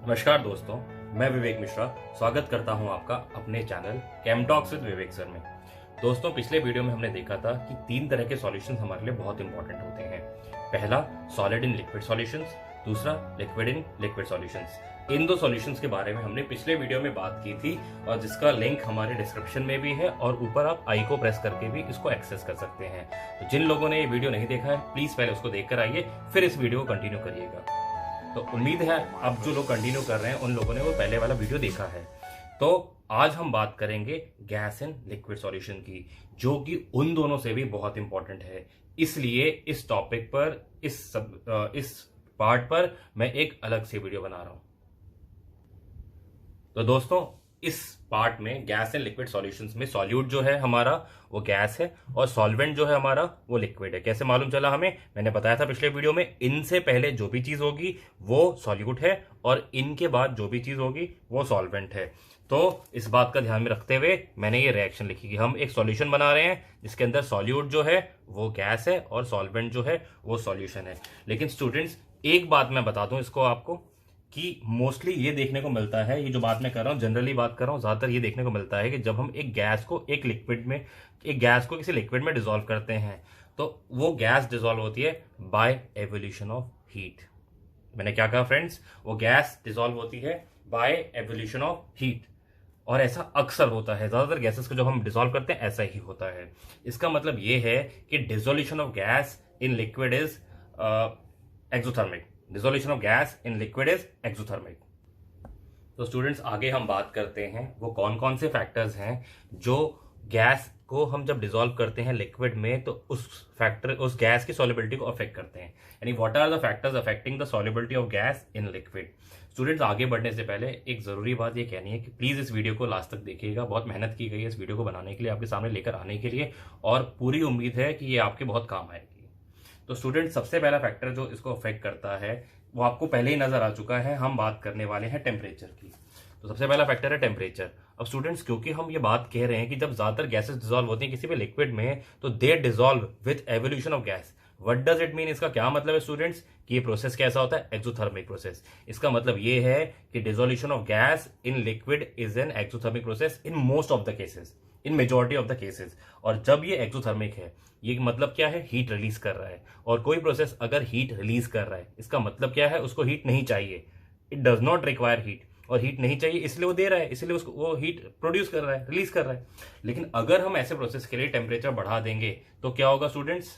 नमस्कार दोस्तों, मैं विवेक मिश्रा स्वागत करता हूं आपका अपने चैनल केमटॉक्स विद विवेक सर में। दोस्तों, पिछले वीडियो में हमने देखा था कि तीन तरह के सॉल्यूशंस हमारे लिए बहुत इंपॉर्टेंट होते हैं। पहला, सॉलिड इन लिक्विड सॉल्यूशंस, दूसरा लिक्विड इन लिक्विड सॉल्यूशंस। इन दो सॉल्यूशंस के बारे में हमने पिछले वीडियो में बात की थी और जिसका लिंक हमारे डिस्क्रिप्शन में भी है और ऊपर आप आई को प्रेस करके भी इसको एक्सेस कर सकते हैं। तो जिन लोगों ने ये वीडियो नहीं देखा है, प्लीज पहले उसको देख कर आइए, फिर इस वीडियो को कंटिन्यू करिएगा। तो उम्मीद है अब जो लोग कंटिन्यू कर रहे हैं उन लोगों ने वो पहले वाला वीडियो देखा है। तो आज हम बात करेंगे गैस इन लिक्विड सॉल्यूशन की, जो कि उन दोनों से भी बहुत इंपॉर्टेंट है। इसलिए इस टॉपिक पर इस पार्ट पर मैं एक अलग से वीडियो बना रहा हूं। तो दोस्तों, इस पार्ट में गैस एंड लिक्विड सॉल्यूशंस में सॉल्यूट जो है हमारा वो गैस है और सॉल्वेंट जो है हमारा वो लिक्विड है। कैसे मालूम चला हमें? मैंने बताया था पिछले वीडियो में, इनसे पहले जो भी चीज होगी वो सॉल्यूट है और इनके बाद जो भी चीज होगी वो सॉल्वेंट है। तो इस बात का ध्यान में रखते हुए मैंने ये रिएक्शन लिखी कि हम एक सॉल्यूशन बना रहे हैं जिसके अंदर सॉल्यूट जो है वो गैस है और सॉल्वेंट जो है वो सॉल्यूशन है। लेकिन स्टूडेंट्स, एक बात मैं बता दूं इसको आपको कि मोस्टली ये देखने को मिलता है, ये जो बात मैं कर रहा हूँ जनरली बात कर रहा हूँ, ज्यादातर ये देखने को मिलता है कि जब हम एक गैस को किसी लिक्विड में डिसॉल्व करते हैं तो वो गैस डिसॉल्व होती है बाय एवोल्यूशन ऑफ हीट। मैंने क्या कहा फ्रेंड्स? वो गैस डिसॉल्व होती है बाय एवोल्यूशन ऑफ हीट। और ऐसा अक्सर होता है, ज्यादातर गैसेस को जब हम डिसॉल्व करते हैं ऐसा ही होता है। इसका मतलब ये है कि dissolution of gas in liquid is exothermic. Dissolution of gas in liquid is exothermic. तो स्टूडेंट्स, आगे हम बात करते हैं वो कौन कौन से फैक्टर्स हैं जो गैस को हम जब डिसॉल्व करते हैं लिक्विड में तो उस गैस की सॉल्युबिलिटी को अफेक्ट करते हैं। यानी what are the factors affecting the solubility of gas in liquid. Students, आगे बढ़ने से पहले एक जरूरी बात ये कहनी है कि प्लीज इस वीडियो को लास्ट तक देखिएगा। बहुत मेहनत की गई है इस वीडियो को बनाने के लिए, आपके सामने लेकर आने के लिए, और पूरी उम्मीद है कि ये आपके बहुत काम आएगी। तो स्टूडेंट, सबसे पहला फैक्टर जो इसको अफेक्ट करता है वो आपको पहले ही नजर आ चुका है। हम बात करने वाले हैं टेम्परेचर की। तो सबसे पहला फैक्टर है टेम्परेचर। अब स्टूडेंट्स, क्योंकि हम ये बात कह रहे हैं कि जब ज्यादातर गैसेस डिसॉल्व होती हैं किसी भी लिक्विड में तो they dissolve with evolution of gas. What does it mean? इसका क्या मतलब है स्टूडेंट्स? कि ये प्रोसेस कैसा होता है? Exothermic process. इसका मतलब ये है कि dissolution of gas in liquid is an exothermic process in most of the cases, in majority of the cases. और जब ये एक्सोथर्मिक है, ये मतलब क्या है? हीट रिलीज कर रहा है। और कोई प्रोसेस अगर हीट रिलीज कर रहा है, इसका मतलब क्या है? उसको हीट नहीं चाहिए। It does not require heat, और हीट नहीं चाहिए इसलिए वो दे रहा है, इसलिए उसको वो हीट प्रोड्यूस कर रहा है, रिलीज कर रहा है। लेकिन अगर हम ऐसे प्रोसेस के लिए टेम्परेचर बढ़ा देंगे तो क्या होगा स्टूडेंट्स?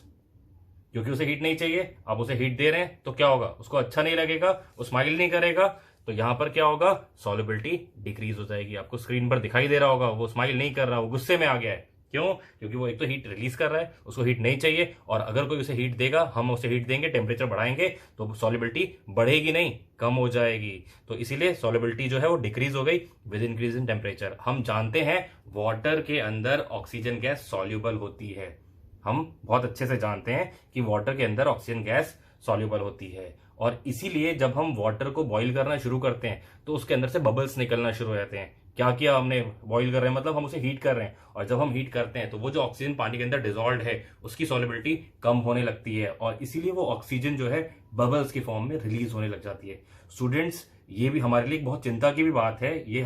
क्योंकि उसे हीट नहीं चाहिए, आप उसे हीट दे रहे हैं तो क्या होगा? उसको अच्छा नहीं लगेगा, वो स्माइल नहीं करेगा। तो यहां पर क्या होगा? सॉल्युबिलिटी डिक्रीज हो जाएगी। आपको स्क्रीन पर दिखाई दे रहा होगा, वो स्माइल नहीं कर रहा, वो गुस्से में आ गया है। क्यों? क्योंकि वो एक तो हीट रिलीज कर रहा है, उसको हीट नहीं चाहिए, और अगर कोई उसे हीट देगा, हम उसे हीट देंगे, टेम्परेचर बढ़ाएंगे तो सॉल्युबिलिटी बढ़ेगी नहीं, कम हो जाएगी। तो इसीलिए सॉल्युबिलिटी जो है वो डिक्रीज हो गई विद इंक्रीज इन टेम्परेचर। हम जानते हैं वाटर के अंदर ऑक्सीजन गैस सॉल्युबल होती है। हम बहुत अच्छे से जानते हैं कि वाटर के अंदर ऑक्सीजन गैस सॉल्युबल होती है, और इसीलिए जब हम वाटर को बॉईल करना शुरू करते हैं तो उसके अंदर से बबल्स निकलना शुरू हो जाते हैं। क्या किया हमने? बॉईल कर रहे हैं मतलब हम उसे हीट कर रहे हैं, और जब हम हीट करते हैं तो वो जो ऑक्सीजन पानी के अंदर डिसॉल्व है उसकी सॉल्युबिलिटी कम होने लगती है, और इसीलिए वो ऑक्सीजन जो है बबल्स की फॉर्म में रिलीज होने लग जाती है। स्टूडेंट्स, ये भी हमारे लिए एक बहुत चिंता की भी बात है। ये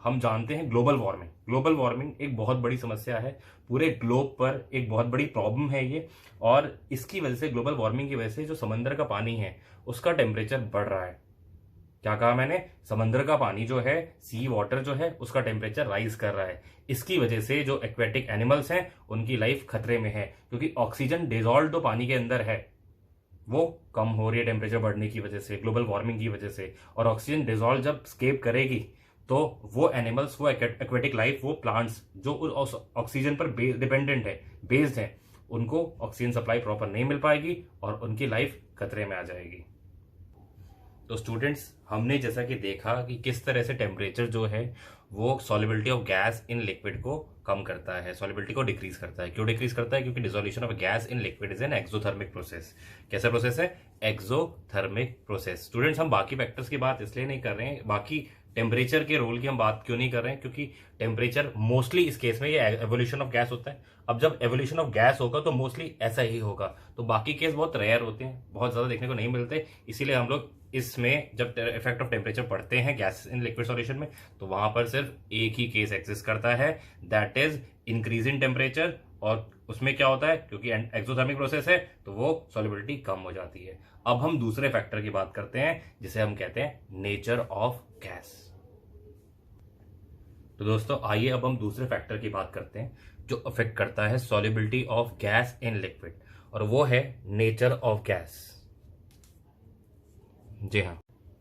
हम जानते हैं ग्लोबल वार्मिंग एक बहुत बड़ी समस्या है, पूरे ग्लोब पर एक बहुत बड़ी प्रॉब्लम है ये। और इसकी वजह से, ग्लोबल वार्मिंग की वजह से जो समंदर का पानी है उसका टेम्परेचर बढ़ रहा है। क्या कहा मैंने? समंदर का पानी जो है, सी वाटर जो है, उसका टेम्परेचर राइज कर रहा है। इसकी वजह से जो एक्वेटिक एनिमल्स हैं उनकी लाइफ खतरे में है, क्योंकि ऑक्सीजन डिसॉल्व जो पानी के अंदर है वो कम हो रही है टेम्परेचर बढ़ने की वजह से, ग्लोबल वार्मिंग की वजह से। और ऑक्सीजन डिसॉल्व जब स्केप करेगी तो वो एनिमल्स, वो एक्वेटिक लाइफ, वो प्लांट्स जो ऑक्सीजन पर डिपेंडेंट है, बेस्ड है, उनको ऑक्सीजन सप्लाई प्रॉपर नहीं मिल पाएगी और उनकी लाइफ खतरे में आ जाएगी। तो स्टूडेंट्स, हमने जैसा कि देखा कि किस तरह से टेम्परेचर जो है वो solubility of gas in liquid को कम करता है, सॉल्युबिलिटी को डिक्रीज करता है। क्यों डिक्रीज करता है? क्योंकि dissolution of gas in liquid is an exothermic process. कैसा प्रोसेस है? Exothermic process. स्टूडेंट्स, हम बाकी फैक्टर्स की बात इसलिए नहीं कर रहे हैं, बाकी टेम्परेचर के रोल की हम बात क्यों नहीं कर रहे हैं, क्योंकि टेम्परेचर मोस्टली इस केस में ये एवोल्यूशन ऑफ गैस होता है। अब जब एवोल्यूशन ऑफ गैस होगा तो मोस्टली ऐसा ही होगा, तो बाकी केस बहुत रेयर होते हैं, बहुत ज्यादा देखने को नहीं मिलते। इसीलिए हम लोग इसमें जब इफेक्ट ऑफ टेम्परेचर पढ़ते हैं गैस इन लिक्विड सॉल्यूशन में, तो वहां पर सिर्फ एक ही केस एग्जिस्ट करता है, that is increase in temperature. और उसमें क्या होता है, क्योंकि एक्सोथर्मिक प्रोसेस है तो वो सॉल्युबिलिटी कम हो जाती है। अब हम दूसरे फैक्टर की बात करते हैं जिसे हम कहते हैं नेचर ऑफ गैस। तो दोस्तों आइए अब हम दूसरे फैक्टर की बात करते हैं जो अफेक्ट करता है solubility of gas in liquid, और वो है नेचर ऑफ गैस। जी हाँ,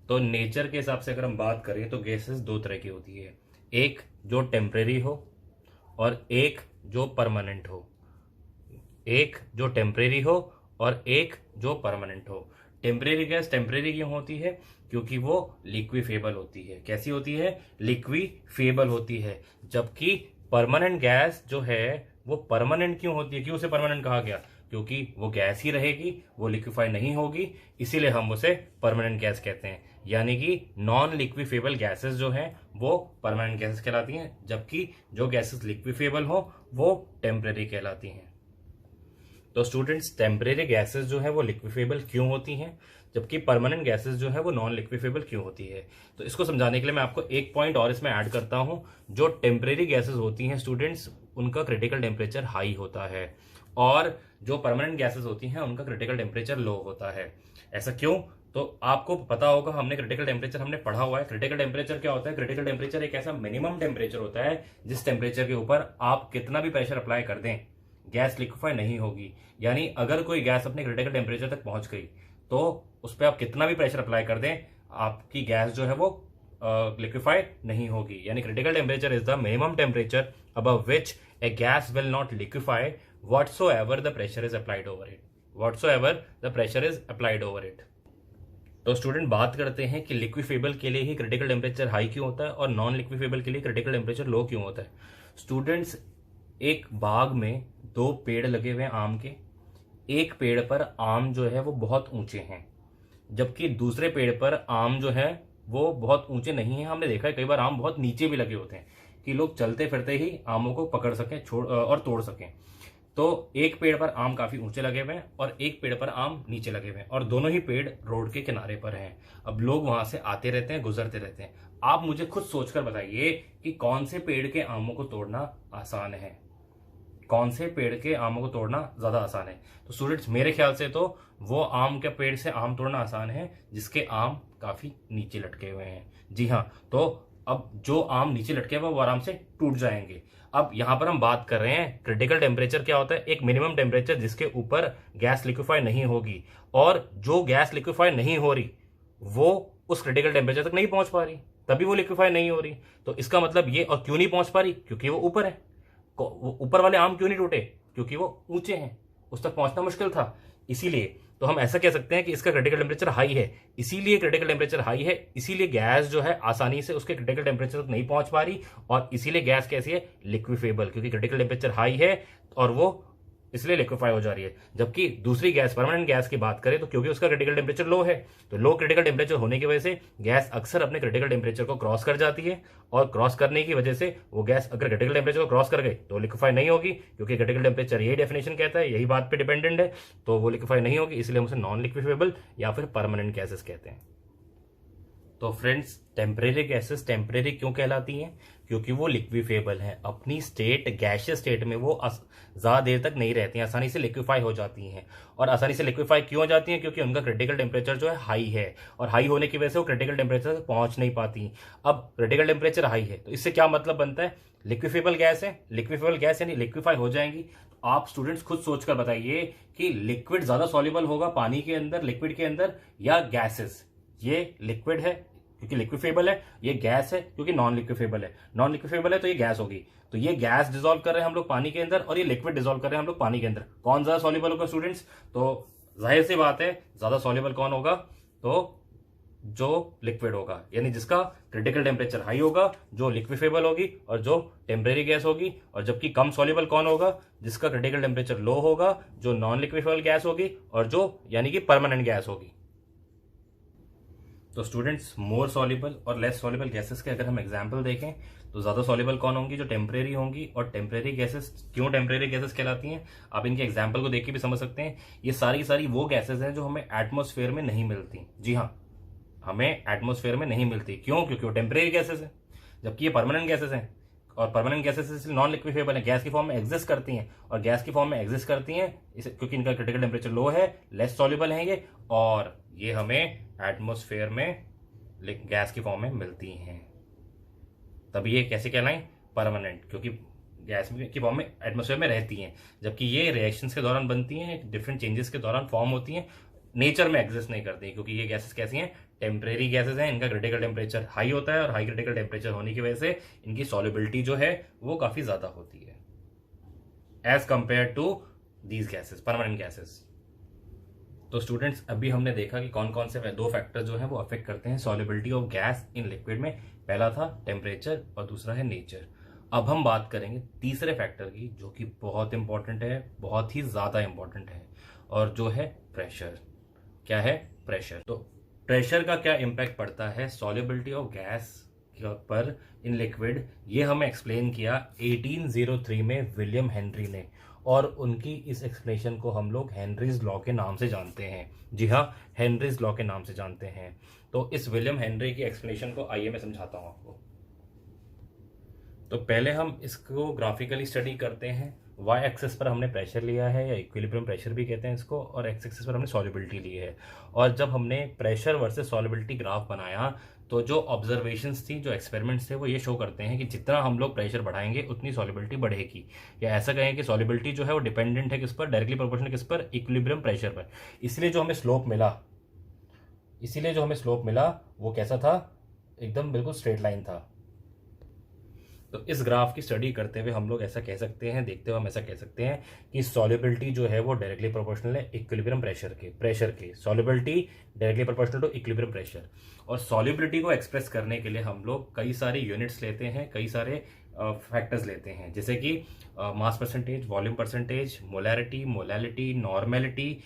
तो नेचर के हिसाब से अगर हम बात करें तो गैसेस दो तरह की होती है, एक जो टेम्परेरी हो और एक जो परमानेंट हो। एक जो टेम्परेरी हो और एक जो परमानेंट हो। टेम्परेरी गैस टेम्परेरी क्यों होती है, क्योंकि वो लिक्विफेबल होती है। कैसी होती है, लिक्विफेबल होती है। जबकि परमानेंट गैस जो है वो परमानेंट क्यों होती है, क्यों उसे परमानेंट कहा गया, क्योंकि वो गैस ही रहेगी, वो लिक्विफाई नहीं होगी, इसीलिए हम उसे परमानेंट गैस कहते हैं। यानी कि नॉन लिक्विफेबल गैसेस जो हैं वो परमानेंट गैसेस कहलाती हैं, जबकि जो गैसेस लिक्विफेबल हो वो टेम्परेरी कहलाती हैं। तो स्टूडेंट्स टेम्परेरी गैसेस जो है वो लिक्विफेबल क्यों होती हैं, जबकि परमानेंट गैसेस जो है वो नॉन लिक्विफेबल क्यों होती है। तो इसको समझाने के लिए मैं आपको एक पॉइंट और इसमें ऐड करता हूं। जो टेम्परेरी गैसेस होती हैं स्टूडेंट्स, उनका क्रिटिकल टेम्परेचर हाई होता है, और जो परमानेंट गैसेस होती हैं उनका क्रिटिकल टेम्परेचर लो होता है। ऐसा क्यों, तो आपको पता होगा, हमने क्रिटिकल टेम्परेचर हमने पढ़ा हुआ है। क्रिटिकल टेम्परेचर क्या होता है, क्रिटिकल टेम्परेचर एक ऐसा मिनिमम टेम्परेचर होता है जिस टेम्परेचर के ऊपर आप कितना भी प्रेशर अप्लाई कर दें गैस लिक्विफाई नहीं होगी। यानी अगर कोई गैस अपने क्रिटिकल टेम्परेचर तक पहुंच गई तो उस पर आप कितना भी प्रेशर अप्लाई कर दें, आपकी गैस जो है वो लिक्विफाई नहीं होगी। यानी critical temperature is the minimum temperature above which a gas will not liquefy whatsoever the pressure is applied over it. Whatsoever the pressure is applied over it. तो स्टूडेंट बात करते हैं कि लिक्विफेबल के लिए ही क्रिटिकल टेम्परेचर हाई क्यों होता है और नॉन लिक्विफेबल के लिए क्रिटिकल टेम्परेचर लो क्यों होता है। स्टूडेंट्स, एक बाग में दो पेड़ लगे हुए हैं आम के। एक पेड़ पर आम जो है वो बहुत ऊंचे हैं, जबकि दूसरे पेड़ पर आम जो है वो बहुत ऊंचे नहीं है। हमने देखा है कई बार आम बहुत नीचे भी लगे होते हैं कि लोग चलते फिरते ही आमों को पकड़ सकें, छोड़ और तोड़ सकें। तो एक पेड़ पर आम काफी ऊंचे लगे हुए हैं और एक पेड़ पर आम नीचे लगे हुए हैं, और दोनों ही पेड़ रोड के किनारे पर हैं। अब लोग वहां से आते रहते हैं, गुजरते रहते हैं। आप मुझे खुद सोचकर बताइए कि कौन से पेड़ के आमों को तोड़ना आसान है, कौन से पेड़ के आमों को तोड़ना ज्यादा आसान है। तो स्टूडेंट्स, मेरे ख्याल से तो वो आम के पेड़ से आम तोड़ना आसान है जिसके आम काफी नीचे लटके हुए हैं। जी हाँ, तो अब जो आम नीचे लटके हुए वो आराम से टूट जाएंगे। अब यहां पर हम बात कर रहे हैं क्रिटिकल टेम्परेचर क्या होता है, एक मिनिमम टेम्परेचर जिसके ऊपर गैस लिक्विफाई नहीं होगी, और जो गैस लिक्विफाई नहीं हो रही वो उस क्रिटिकल टेम्परेचर तक नहीं पहुंच पा रही, तभी वो लिक्विफाई नहीं हो रही। तो इसका मतलब ये, और क्यों नहीं पहुंच पा रही, क्योंकि वो ऊपर है। ऊपर वाले आम क्यों नहीं टूटे, क्योंकि वो ऊंचे हैं, उस तक पहुंचना मुश्किल था। इसीलिए तो हम ऐसा कह सकते हैं कि इसका क्रिटिकल टेम्परेचर हाई है, इसीलिए क्रिटिकल टेम्परेचर हाई है, इसीलिए गैस जो है आसानी से उसके क्रिटिकल टेम्परेचर तक नहीं पहुंच पा रही, और इसीलिए गैस कैसी है, लिक्विफेबल, क्योंकि क्रिटिकल टेम्परेचर हाई है और वो इसलिए लिक्विफाई हो जा रही है। जबकि दूसरी गैस, परमानेंट गैस की बात करें तो क्योंकि उसका क्रिटिकल टेम्परेचर लो है, तो लो क्रिटिकल टेम्परेचर होने की वजह से गैस अक्सर अपने क्रिटिकल टेम्परेचर को क्रॉस कर जाती है, और क्रॉस करने की वजह से वो गैस अगर क्रिटिकल टेम्परेचर को क्रॉस कर गई तो लिक्विफाई नहीं होगी, क्योंकि क्रिटिकल टेम्परेचर यही डेफिनेशन कहता है, यही बात पे डिपेंडेंट है, तो वो लिक्विफाई नहीं होगी। इसलिए हम उसे नॉन लिक्विफेबल या फिर परमानेंट गैसेस कहते हैं। तो फ्रेंड्स, टेम्परेरी गैसेस टेम्परेरी क्यों कहलाती हैं, क्योंकि वो लिक्विफेबल हैं। अपनी स्टेट, गैशियस स्टेट में वो ज्यादा देर तक नहीं रहती हैं, आसानी से लिक्विफाई हो जाती हैं। और आसानी से लिक्विफाई क्यों हो जाती हैं, क्योंकि उनका क्रिटिकल टेम्परेचर जो है हाई है, और हाई होने की वजह से वो क्रिटिकल टेम्परेचर तक पहुंच नहीं पाती। अब क्रिटिकल टेम्परेचर हाई है तो इससे क्या मतलब बनता है, लिक्विफेबल गैस है, लिक्विफेबल गैस यानी लिक्विफाई हो जाएंगी। आप स्टूडेंट्स खुद सोचकर बताइए कि लिक्विड ज्यादा सॉल्युबल होगा पानी के अंदर, लिक्विड के अंदर, या गैसेस। ये लिक्विड है क्योंकि लिक्विफेबल है, ये गैस है क्योंकि नॉन लिक्विफेबल है। नॉन लिक्विफेबल है तो ये गैस होगी, तो ये गैस डिसॉल्व कर रहे हैं हम लोग पानी के अंदर, और ये लिक्विड डिसॉल्व कर रहे हैं हम लोग पानी के अंदर। कौन ज्यादा सॉल्युबल होगा स्टूडेंट्स, तो जाहिर सी बात है ज्यादा सॉल्युबल कौन होगा, तो जो लिक्विड होगा, यानी जिसका क्रिटिकल टेम्परेचर हाई होगा, जो लिक्विफेबल होगी, और जो टेम्परेरी गैस होगी। और जबकि कम सॉल्युबल कौन होगा, जिसका क्रिटिकल टेम्परेचर लो होगा, जो नॉन लिक्विफेबल गैस होगी, और जो यानी कि परमानेंट गैस होगी। तो स्टूडेंट्स, मोर सॉल्युबल और लेस सॉल्युबल गैसेस के अगर हम एग्जांपल देखें तो ज्यादा सॉल्युबल कौन होंगी? जो टेम्परेरी होंगी। और टेम्परेरी गैसेस क्यों टेम्परेरी गैसेस कहलाती हैं, आप इनके एग्जांपल को देख के भी समझ सकते हैं। ये सारी वो गैसेस हैं जो हमें एटमॉस्फेयर में नहीं मिलती। जी हाँ, हमें एटमॉस्फेयर में नहीं मिलती। क्यों? क्योंकि वो टेम्परेरी गैसेस हैं, जबकि ये परमानेंट गैसेस हैं। और परमानेंट गैसेस नॉन लिक्विफेबल है, गैस की फॉर्म में एग्जिस्ट करती हैं। और गैस की फॉर्म में एग्जिस्ट करती हैं क्योंकि इनका क्रिटिकल टेम्परेचर लो है, लेस सॉल्युबल है ये, और ये हमें एटमॉस्फेयर में गैस की फॉर्म में मिलती हैं। तभी ये कैसे कहलाएं? परमानेंट, क्योंकि गैस की फॉर्म में एटमॉस्फेयर में रहती हैं। जबकि ये रिएक्शंस के दौरान बनती हैं, डिफरेंट चेंजेस के दौरान फॉर्म होती हैं, नेचर में एग्जिस्ट नहीं करती, क्योंकि ये गैसेस कैसी हैं? टेम्परेरी गैसेस हैं। इनका क्रिटिकल टेम्परेचर हाई होता है और हाई क्रिटिकल टेम्परेचर होने की वजह से इनकी सॉल्युबिलिटी जो है वो काफी ज्यादा होती है as compare to these gases, permanent gases. तो स्टूडेंट्स, अभी हमने देखा कि कौन कौन से दो फैक्टर जो हैं वो अफेक्ट करते हैं solubility of gas in liquid में। पहला था टेम्परेचर और दूसरा है नेचर। अब हम बात करेंगे तीसरे फैक्टर की, जो कि बहुत इंपॉर्टेंट है, बहुत ही ज्यादा इंपॉर्टेंट है, और जो है प्रेशर। क्या है? प्रेशर। तो प्रेशर का क्या इम्पैक्ट पड़ता है सॉल्युबिलिटी ऑफ गैस पर इन लिक्विड, ये हमें एक्सप्लेन किया 1803 में विलियम हेनरी ने। और उनकी इस एक्सप्लेनेशन को हम लोग हेनरीज लॉ के नाम से जानते हैं। जी हाँ, हेनरीज लॉ के नाम से जानते हैं। तो इस विलियम हेनरी की एक्सप्लेनेशन को आइए मैं समझाता हूं आपको। तो पहले हम इसको ग्राफिकली स्टडी करते हैं। वाई एक्सिस पर हमने प्रेशर लिया है, या इक्विलिब्रियम प्रेशर भी कहते हैं इसको, और एक्स एक्सिस पर हमने सॉल्युबिलिटी ली है। और जब हमने प्रेशर वर्सेस सॉल्युबिलिटी ग्राफ बनाया तो जो ऑब्जर्वेशंस थी, जो एक्सपेरिमेंट्स थे, वो ये शो करते हैं कि जितना हम लोग प्रेशर बढ़ाएंगे उतनी सॉल्युबिलिटी बढ़ेगी। या ऐसा कहें कि सॉल्युबिलिटी जो है वो डिपेंडेंट है किस पर? डायरेक्टली प्रोपोर्शनल किस पर? इक्विलिब्रियम प्रेशर पर। इसलिए जो हमें स्लोप मिला वो कैसा था? एकदम बिल्कुल स्ट्रेट लाइन था। तो इस ग्राफ की स्टडी करते हुए हम लोग ऐसा कह सकते हैं, देखते हुए हम ऐसा कह सकते हैं कि सॉल्युबिलिटी जो है वो डायरेक्टली प्रोपोर्शनल है इक्विलिब्रियम प्रेशर के solubility directly proportional to equilibrium pressure. और सॉल्युबिलिटी को एक्सप्रेस करने के लिए हम लोग कई सारे यूनिट्स लेते हैं, कई सारे फैक्टर्स लेते हैं, जैसे कि mass percentage, volume percentage, molarity, molality, normality,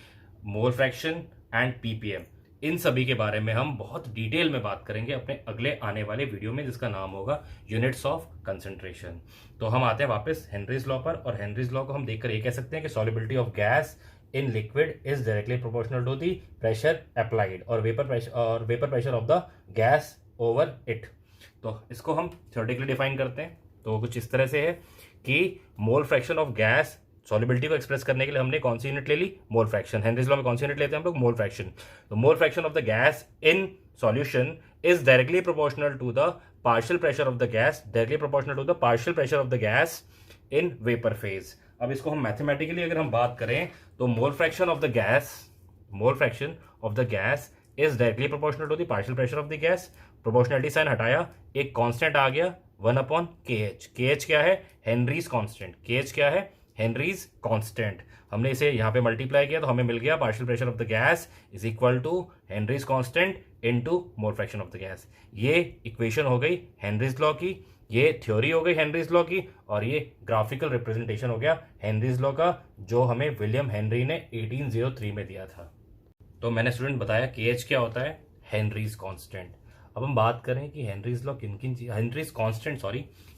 mole fraction and PPM. इन सभी के बारे में हम बहुत डिटेल में बात करेंगे अपने अगले आने वाले वीडियो में, जिसका नाम होगा यूनिट्स ऑफ कंसंट्रेशन। तो हम आते हैं वापस हेनरीज लॉ पर, और हेनरीज लॉ को हम देखकर ये कह सकते हैं कि solubility of gas in liquid is directly proportional to the pressure applied और vapour pressure of the gas over it. तो इसको हम थ्योरेटिकली डिफाइन करते हैं। तो कुछ इस तरह से है कि mole fraction of gas, solubility को एक्सप्रेस करने के लिए हमने कौन सी यूनिट ले ली? Mole fraction. हेनरीज लॉ में कौन सी यूनिट लेते हैं हम लोग? Mole fraction. तो mole fraction of the gas in solution is directly proportional to the partial pressure of the gas, directly proportional to the partial pressure of the gas in vapour phase. अब इसको हम mathematically अगर हम बात करें तो mole fraction of the gas is directly proportional to the partial pressure of the gas. Proportionality sign हटाया, एक कांस्टेंट आ गया 1/kh। kh क्या है? Henrys constant. kh क्या है? Henrys constant. हमने इसे यहां पे मल्टीप्लाई किया तो हमें मिल गया partial pressure of the gas is equal to Henry's constant into mole fraction of the gas. ये इक्वेशन हो गई हेनरीज लॉ की, ये थ्योरी हो गई हेनरीज लॉ की, और ये ग्राफिकल रिप्रेजेंटेशन हो गया हेनरीज लॉ का, जो हमें विलियम हेनरी ने 1803 में दिया था। तो मैंने स्टूडेंट बताया KH क्या होता है? Henrys constant. अब हम बात करें कि हेनरीज लॉ हेनरीज कांस्टेंट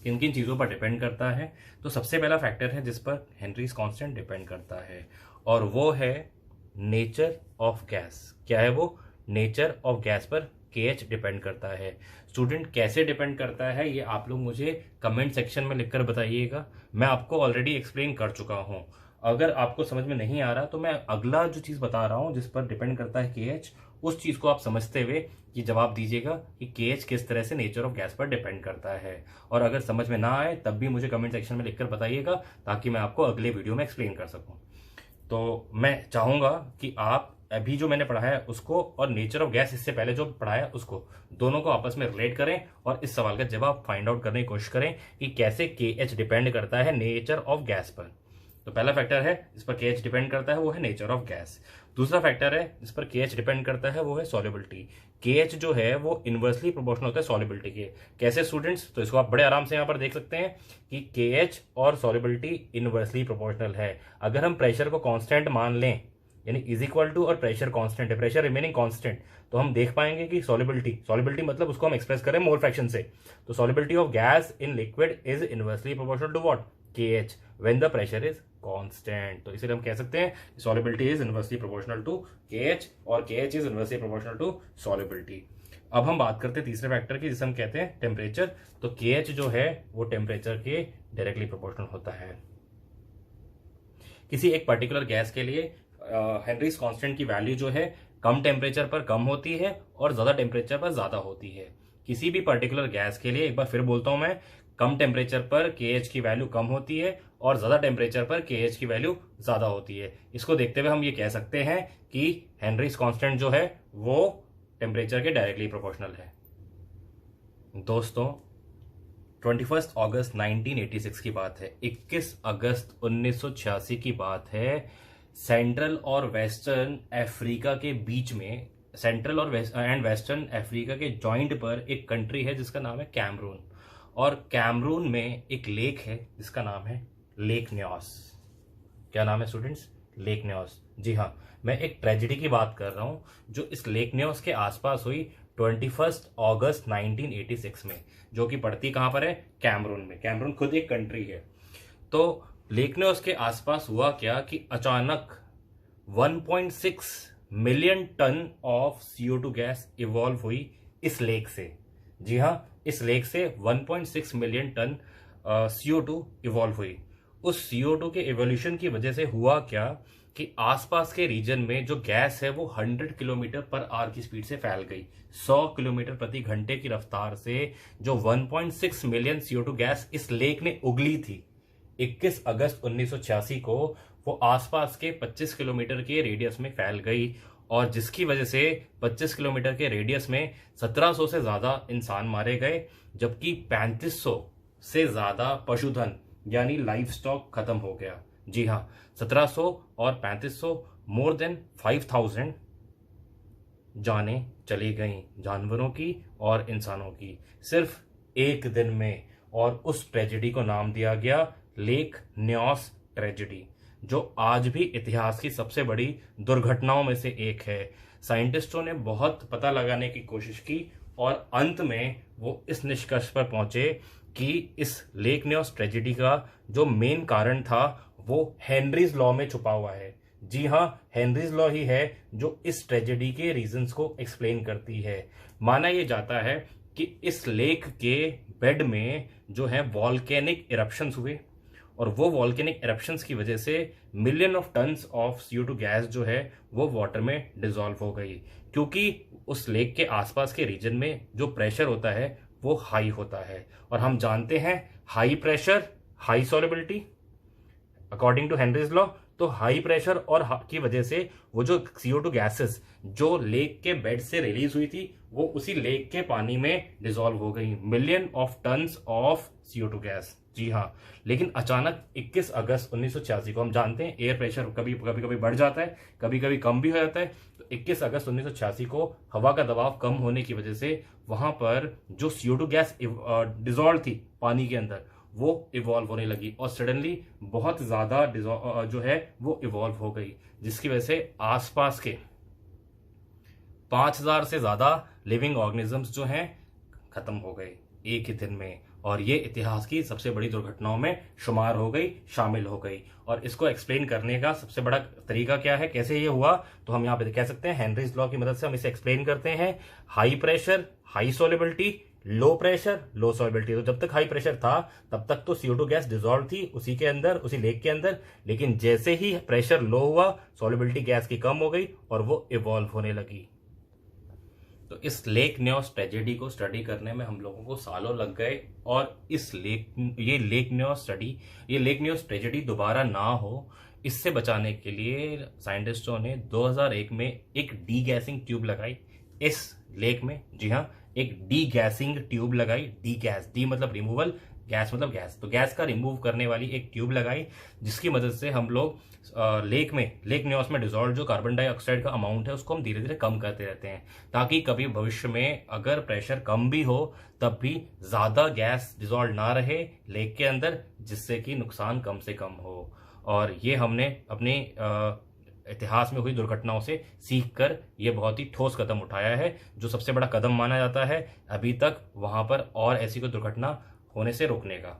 किन किन चीजों पर डिपेंड करता है। तो सबसे पहला फैक्टर है जिस पर हेनरीज कांस्टेंट डिपेंड करता है, और वो है नेचर ऑफ गैस। क्या है वो? नेचर ऑफ गैस पर KH डिपेंड करता है। स्टूडेंट, कैसे डिपेंड करता है ये आप लोग मुझे कमेंट सेक्शन में लिखकर बताइएगा। मैं आपको ऑलरेडी एक्सप्लेन कर चुका हूं। अगर आपको समझ में नहीं आ रहा तो मैं अगला जो चीज बता रहा हूं जिस पर डिपेंड करता है KH, उस चीज को आप समझते हुए कि जवाब दीजिएगा कि KH किस तरह से नेचर ऑफ गैस पर डिपेंड करता है। और अगर समझ में ना आए तब भी मुझे कमेंट सेक्शन में लिखकर बताइएगा, ताकि मैं आपको अगले वीडियो में एक्सप्लेन कर सकूं। तो मैं चाहूंगा कि आप अभी जो मैंने पढ़ाया है उसको और नेचर ऑफ गैस इससे पहले जो पढ़ाया है उसको, दोनों को आपस में रिलेट करें और इस सवाल का जवाब फाइंड आउट करने की कोशिश करें कि कैसे KH डिपेंड करता है नेचर ऑफ गैस पर। तो पहला फैक्टर है जिस पर KH डिपेंड करता है वो है नेचर ऑफ गैस। दूसरा फैक्टर है जिस पर KH डिपेंड करता है वो है सॉल्युबिलिटी। KH जो है वो इनवर्सली प्रोपोर्शनल होता है सॉल्युबिलिटी के। कैसे स्टूडेंट्स? तो इसको आप बड़े आराम से यहाँ पर देख सकते हैं कि KH और सॉल्युबिलिटी इनवर्सली प्रोपोर्शनल है। अगर हम प्रेशर को कांस्टेंट मान लें यानी इज इक्वल टू और प्रेशर कांस्टेंट है, प्रेशर रिमेनिंग कांस्टेंट, तो हम देख पाएंगे कि सॉलिबिलिटी मतलब उसको हम एक्सप्रेस करें मोल फ्रैक्शन से, तो solubility of gas in liquid is inversely proportional to what, KH when the pressure is constant. तो इसीलिए हम कह सकते हैं solubility is inversely proportional to KH और KH is inversely proportional to solubility. अब हम बात करते हैं तीसरे फैक्टर की, जिसे हम कहते हैं टेम्परेचर। तो KH जो है वो टेम्परेचर के डायरेक्टली प्रोपोर्शनल होता है। किसी एक पर्टिकुलर गैस के लिए हेनरीज कांस्टेंट की वैल्यू जो है कम टेम्परेचर पर कम होती है और ज्यादा टेम्परेचर पर ज्यादा होती है। किसी भी पर्टिकुलर गैस के लिए, एक बार फिर बोलता हूं मैं, कम टेम्परेचर पर KH की वैल्यू कम होती है और ज्यादा टेम्परेचर पर KH की वैल्यू ज्यादा होती है। इसको देखते हुए हम ये कह सकते हैं कि हेनरीज कांस्टेंट जो है वो टेम्परेचर के डायरेक्टली प्रोपोर्शनल है। दोस्तों 21 अगस्त 1986 की बात है, 21 अगस्त 1986 की बात है। सेंट्रल और वेस्टर्न अफ्रीका के बीच में, सेंट्रल और वेस्टर्न अफ्रीका के जॉइंट पर एक कंट्री है जिसका नाम है कैमरून, और कैमरून में एक लेक है जिसका नाम है लेक न्योस। क्या नाम है स्टूडेंट्स? Lake Nios. जी हाँ, मैं एक ट्रेजेडी की बात कर रहा हूं जो इस लेक न्योस के आसपास हुई 21 अगस्त 1986 में, जो कि पड़ती कहां पर है? कैमरून में। कैमरून खुद एक कंट्री है। तो लेक न्योस के आसपास हुआ क्या कि अचानक 1.6 million ton of CO2 gas evolve हुई इस लेक से। जी हाँ, इस लेक से 1.6 मिलियन टन CO2 इवॉल्व हुई। उस CO2 के इवोल्यूशन की वजह से हुआ क्या कि आसपास के रीजन में जो गैस है वो 100 किलोमीटर पर आवर की स्पीड से फैल गई। 100 किलोमीटर प्रति घंटे की रफ्तार से जो 1.6 मिलियन CO2 गैस इस लेक ने उगली थी, 21 अगस्त 1986 को वो आसपास के 25 किलोमीटर के रेडियस में फैल गई, और जिसकी वजह से 25 किलोमीटर के रेडियस में 1700 से ज्यादा इंसान मारे गए, जबकि 3500 से ज्यादा पशुधन यानी लाइफ स्टॉक खत्म हो गया। जी हाँ, 1700 और 3500, मोर देन 5000 जाने चली गई जानवरों की और इंसानों की सिर्फ एक दिन में। और उस ट्रेजेडी को नाम दिया गया लेक न्योस ट्रेजेडी, जो आज भी इतिहास की सबसे बड़ी दुर्घटनाओं में से एक है। साइंटिस्टों ने बहुत पता लगाने की कोशिश की और अंत में वो इस निष्कर्ष पर पहुंचे कि इस लेक न्योस ट्रेजेडी का जो मेन कारण था वो हेनरीज लॉ में छुपा हुआ है। जी हाँ, हेनरीज लॉ ही है जो इस ट्रेजेडी के रीजंस को एक्सप्लेन करती है। माना यह जाता है कि इस लेक के बेड में जो है वॉल्केनिक इरप्शंस हुए, और वो वॉल्केनिक इरप्शंस की वजह से million of tons of CO2 gas जो है वो वाटर में डिसॉल्व हो गई, क्योंकि उस लेक के आसपास के रीजन में जो प्रेशर होता है वो हाई होता है, और हम जानते हैं high pressure high solubility according to Henry's law. तो हाई प्रेशर और की वजह से वो जो CO2 गैसेस जो लेक के बेड से रिलीज हुई थी वो उसी लेक के पानी में डिसॉल्व हो गई, million of tons of CO2 gas. जी हाँ, लेकिन अचानक 21 अगस्त 1986 को, हम जानते हैं एयर प्रेशर कभी कभी बढ़ जाता है, कभी कभी कम भी हो जाता है, तो 21 अगस्त 1986 को हवा का दबाव कम होने की वजह से वहां पर जो CO2 गैस डिसॉल्व थी पानी के अंदर वो इवॉल्व होने लगी, और सडनली बहुत ज्यादा जो है वो इवॉल्व हो गई, जिसकी वजह से आसपास के 5000 से ज्यादा लिविंग ऑर्गेनिजम्स जो हैं खत्म हो गए एक ही दिन में, और ये इतिहास की सबसे बड़ी दुर्घटनाओं में शुमार हो गई, शामिल हो गई। और इसको एक्सप्लेन करने का सबसे बड़ा तरीका क्या है, कैसे ये हुआ, तो हम यहाँ पे कह सकते हैं हेनरीज लॉ की मदद से हम इसे एक्सप्लेन करते हैं। High pressure high solubility, low pressure low solubility. तो जब तक हाई प्रेशर था तब तक तो CO2 गैस डिसॉल्व थी उसी के अंदर, उसी लेक के अंदर, लेकिन जैसे ही प्रेशर लो हुआ सॉल्युबिलिटी गैस की कम हो गई और वो इवॉल्व होने लगी। तो इस लेक न्योस ट्रेजेडी को स्टडी करने में हम लोगों को सालों लग गए, और ये लेक न्योस ट्रेजेडी दोबारा ना हो, इससे बचाने के लिए साइंटिस्टों ने 2001 में एक डी गैसिंग ट्यूब लगाई इस लेक में। जी हाँ, एक डी गैसिंग ट्यूब लगाई। डी मतलब रिमूवल, गैस मतलब गैस, तो गैस का रिमूव करने वाली एक ट्यूब लगाई, जिसकी मदद से हम लोग लेक न्योस में डिसॉल्व जो कार्बन डाइऑक्साइड का अमाउंट है उसको हम धीरे धीरे कम करते रहते हैं, ताकि कभी भविष्य में अगर प्रेशर कम भी हो तब भी ज्यादा गैस डिसॉल्व ना रहे लेक के अंदर, जिससे कि नुकसान कम से कम हो। और ये हमने अपनी इतिहास में हुई दुर्घटनाओं से सीख कर ये बहुत ही ठोस कदम उठाया है, जो सबसे बड़ा कदम माना जाता है अभी तक वहां पर और ऐसी कोई दुर्घटना होने से रोकने का।